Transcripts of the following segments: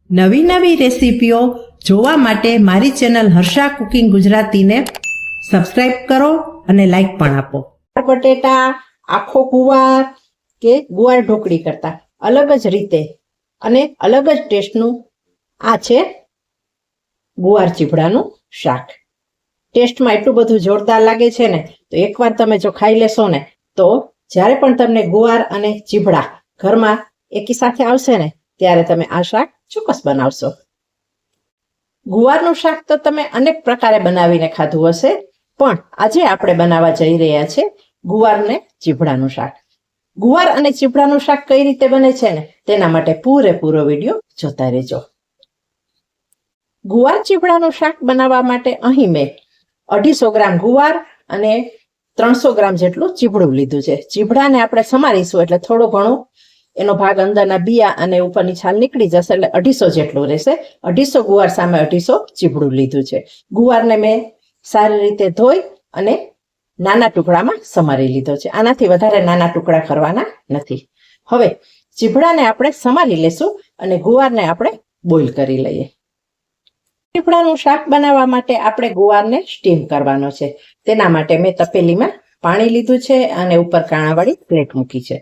નવી નવી રેસીપીઓ જોવા માટે મારી ચેનલ હર્ષા કુકિંગ ગુજરાતીને સબસ્ક્રાઇબ કરો અને લાઈક પણ આપો. બટેટા, આખો ગુવાર કે ગુવાર ઢોકળી કરતા અલગ જ રીતે અને અલગ જ ટેસ્ટનું આ છે ગુવાર ચીભડાનું શાક. ટેસ્ટમાં એટલું બધું જોરદાર લાગે છે ને, તો એકવાર તમે જો ખાઈ લેશો ને તો જ્યારે પણ તમને ગુવાર અને ચીભડા ઘરમાં એકી સાથે આવશે ને ત્યારે તમે આ શાક ચોક્કસ બનાવશો. ગુવારનું શાક તો તમે અનેક પ્રકારે બનાવીને ખાધું હશે, પણ આજે આપણે બનાવવા જઈ રહ્યા છે ગુવાર અને ચીભડાનું શાક. ગુવાર અને ચીભડાનું શાક કઈ રીતે બને છે ને તેના માટે પૂરેપૂરો વિડીયો જોતા રહેજો. ગુવાર ચીભડાનું શાક બનાવવા માટે અહીં મેં 250 ગ્રામ ગુવાર અને 300 ગ્રામ જેટલું ચીભડું લીધું છે. ચીભડાને આપણે સમારીશું એટલે થોડો ઘણો એનો ભાગ અંદરના બિયા અને ઉપરની છાલ નીકળી જશે, એટલે 250 જેટલું રહેશે. 250 ગુવાર સામે 250 ચીભડું લીધું છે. ગુવારને મેં સારી રીતે ધોઈ અને નાના ટુકડામાં સમારી લીધો છે. આનાથી વધારે નાના ટુકડા કરવાના નથી. હવે ચીભડાને આપણે સમારી લેશું અને ગુવારને આપણે બોઇલ કરી લઈએ. ચીભડાનું શાક બનાવવા માટે આપણે ગુવારને સ્ટીમ કરવાનો છે. તેના માટે મેં તપેલીમાં પાણી લીધું છે અને ઉપર કાણાવાળી પ્લેટ મૂકી છે.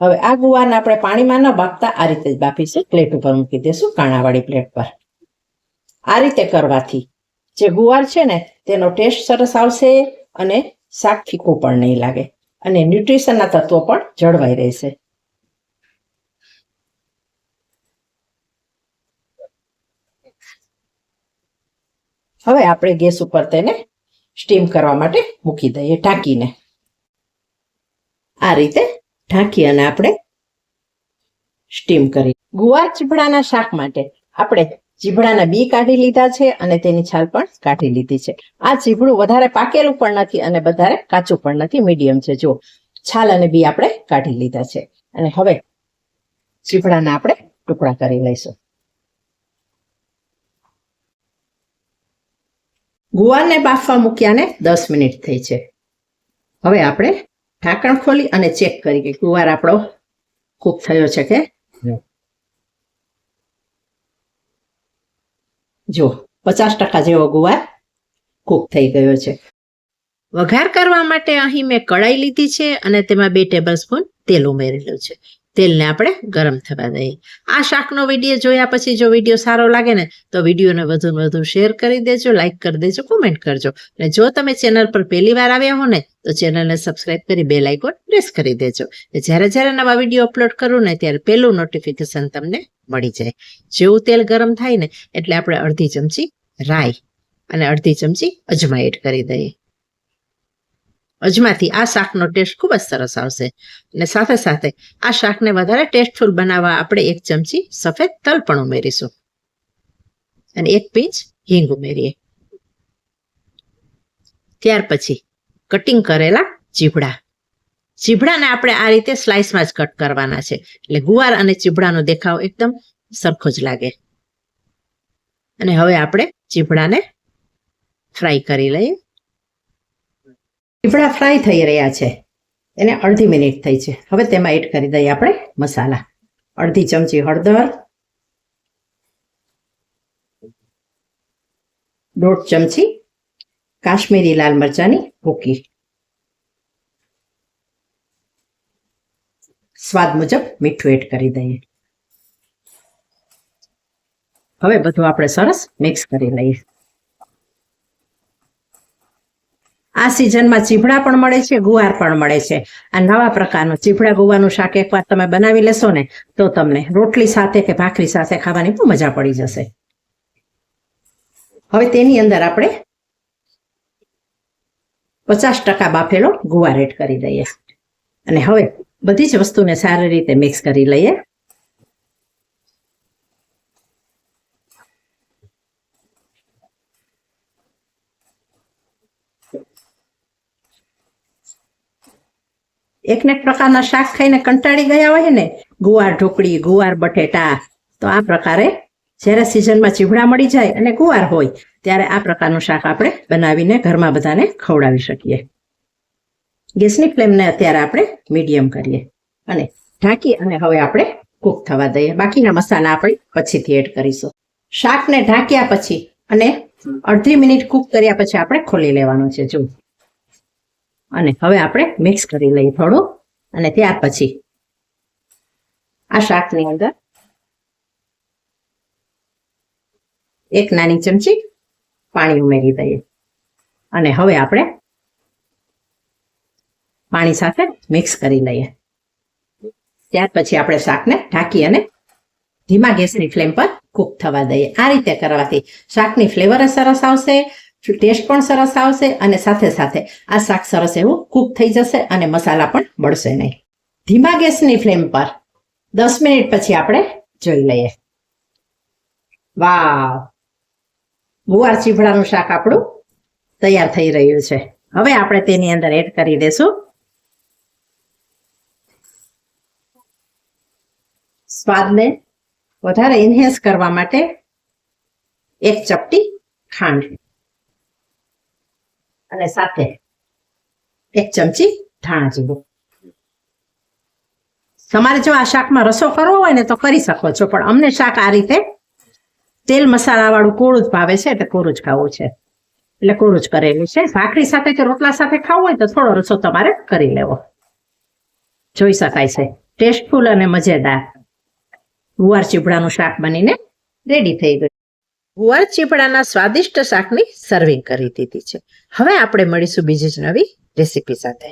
હવે આ ગુવારને આપણે પાણીમાં ન બાફતા આ રીતે જ બાફીશું. પ્લેટ ઉપર મૂકી દઈશું કાણાવાળી પ્લેટ પર. આ રીતે કરવાથી જે ગુવાર છે ને તેનો ટેસ્ટ સરસ આવશે અને શાક ફીકું પણ નહીં લાગે અને ન્યુટ્રિશનના તત્વો પણ જળવાઈ રહેશે. હવે આપણે ગેસ ઉપર તેને સ્ટીમ કરવા માટે મૂકી દઈએ ઢાંકીને. આ રીતે ઢાંકી અને આપણે સ્ટીમ કરી. ગુવાર ચીભડાના શાક માટે આપણે ચીભડાના બી કાઢી લીધા છે અને તેની છાલ પણ કાઢી લીધી છે. આ ચીભડું વધારે પાકેલું પણ નથી અને વધારે કાચું પણ નથી, મીડિયમ છે. જો છાલ અને બી આપણે કાઢી લીધા છે અને હવે ચીભડાના આપણે ટુકડા કરી લઈશું. ગુવારને બાફવા મૂક્યાને 10 મિનિટ થઈ છે. હવે આપણે ઢાંકણ ખોલી અને ચેક કરી કે ગુવાર આપણો કૂક થયો છે કે. જો 50% જેવો ગુવાર કૂક થઈ ગયો છે. વઘાર કરવા માટે અહીં મેં કડાઈ લીધી છે અને તેમાં 2 ટેબલસ્પૂન તેલ ઉમેરેલું છે. તેલને આપણે ગરમ થવા દઈએ. આ શાકનો વિડીયો જોયા પછી જો વિડીયો સારો લાગે ને તો વિડીયોને વધુ વધુ શેર કરી દેજો, લાઈક કરી દેજો, કોમેન્ટ કરજો. અને જો તમે ચેનલ પર પહેલી વાર આવ્યા હો ને તો ચેનલને સબસ્ક્રાઇબ કરી બેલ આઇકોન પ્રેસ કરી દેજો. જ્યારે જ્યારે નવા વિડીયો અપલોડ કરું ને ત્યારે પહેલું નોટિફિકેશન તમને મળી જાય. જેવું તેલ ગરમ થાય ને એટલે આપણે અડધી ચમચી રાઈ અને અડધી ચમચી અજમા એડ કરી દઈએ. અજમાથી આ શાકનો ટેસ્ટ ખૂબ જ સરસ આવશે. અને સાથે સાથે આ શાકને વધારે ટેસ્ટફુલ બનાવવા આપણે 1 ચમચી સફેદ તલ પણ ઉમેરીશું અને 1 પિંચ હિંગ ઉમેરીએ. ત્યાર પછી કટિંગ કરેલા ચીભડા. ચીભડાને આપણે આ રીતે સ્લાઇસમાં જ કટ કરવાના છે એટલે ગુવાર અને ચીભડાનો દેખાવ એકદમ સરખો જ લાગે. અને હવે આપણે ચીભડાને ફ્રાય કરી લઈએ. ચીભડા ફ્રાય થઈ રહ્યા છે, એને અડધી મિનિટ થઈ છે. હવે તેમાં એડ કરી દઈએ આપણે મસાલા. અડધી ચમચી હળદર, 1.5 ચમચી કાશ્મીરી લાલ મરચાની ભૂકી, સ્વાદ મુજબ મીઠું એડ કરી દઈએ. હવે બધું આપણે સરસ મિક્સ કરી લઈએ. આ સિઝનમાં ચીભડા પણ મળે છે, ગુવાર પણ મળે છે. આ નવા પ્રકારનું ચીભડા ગુવારનું શાક એકવાર તમે બનાવી લેશો ને તો તમને રોટલી સાથે કે ભાખરી સાથે ખાવાની પણ મજા પડી જશે. હવે તેની અંદર આપણે 50% બાફેલો ગુવાર એડ કરી દઈએ અને હવે બધી જ વસ્તુને સારી રીતે મિક્સ કરી લઈએ. એકને એક પ્રકારના શાક ખાઈને કંટાળી ગયા હોય ને, ગુવાર ઢોકળી, ગુવાર બટેટા, તો આ પ્રકારે જ્યારે સિઝનમાં ચીભડા મળી જાય અને ગુવાર હોય ત્યારે આ પ્રકારનું શાક આપણે બનાવીને ઘરમાં બધાને ખવડાવી શકીએ. ગેસની ફ્લેમને અત્યારે આપણે મીડિયમ કરીએ અને ઢાંકી અને હવે આપણે કૂક થવા દઈએ. બાકીના મસાલા આપણે પછીથી એડ કરીશું. શાકને ઢાંક્યા પછી અને અડધી મિનિટ કૂક કર્યા પછી આપણે ખોલી લેવાનું છે. જો અને હવે આપણે મિક્સ કરી લઈએ થોડું, અને ત્યાર પછી આ શાકની અંદર એક નાની ચમચી પાણી ઉમેરી દઈએ અને હવે આપણે પાણી સાથે મિક્સ કરી લઈએ. ત્યાર પછી આપણે શાકને ઢાંકી અને ધીમા ગેસની ફ્લેમ પર કૂક થવા દઈએ. આ રીતે કરવાથી શાકની ફ્લેવર સરસ આવશે, ટેસ્ટ પણ સરસ આવશે અને સાથે સાથે આ શાક સરસ એવું કૂક થઈ જશે અને મસાલા પણ બળશે નહીં. ધીમા ગેસની ફ્લેમ પર 10 મિનિટ પછી આપણે જોઈ લઈએ. વાવ, ગુવાર ચીભડાનું શાક આપણું તૈયાર થઈ રહ્યું છે. હવે આપણે તેની અંદર એડ કરી દેશું સ્વાદને વધારે એન્હાન્સ કરવા માટે એક ચપટી ખાંડ અને સાથે એક ચમચી ધાણા જીરું. તમારે જો આ શાકમાં રસો કરવો હોય ને તો કરી શકો છો, પણ અમને શાક આ રીતે તેલ મસાલા વાળું કોરું જ ભાવે છે, એટલે કોરું જ ખાવું છે, એટલે કોરું જ કરેલું છે. ભાખરી સાથે કે રોટલા સાથે ખાવું હોય તો થોડો રસો તમારે કરી લેવો. જોઈ શકાય છે ટેસ્ટફુલ અને મજેદાર ગુવાર ચીભડાનું શાક બનીને રેડી થઈ ગયું. ગુવાર ચીભડાના સ્વાદિષ્ટ શાકની સર્વિંગ કરી દીધી છે. હવે આપણે મળીશું બીજી જ નવી રેસીપી સાથે.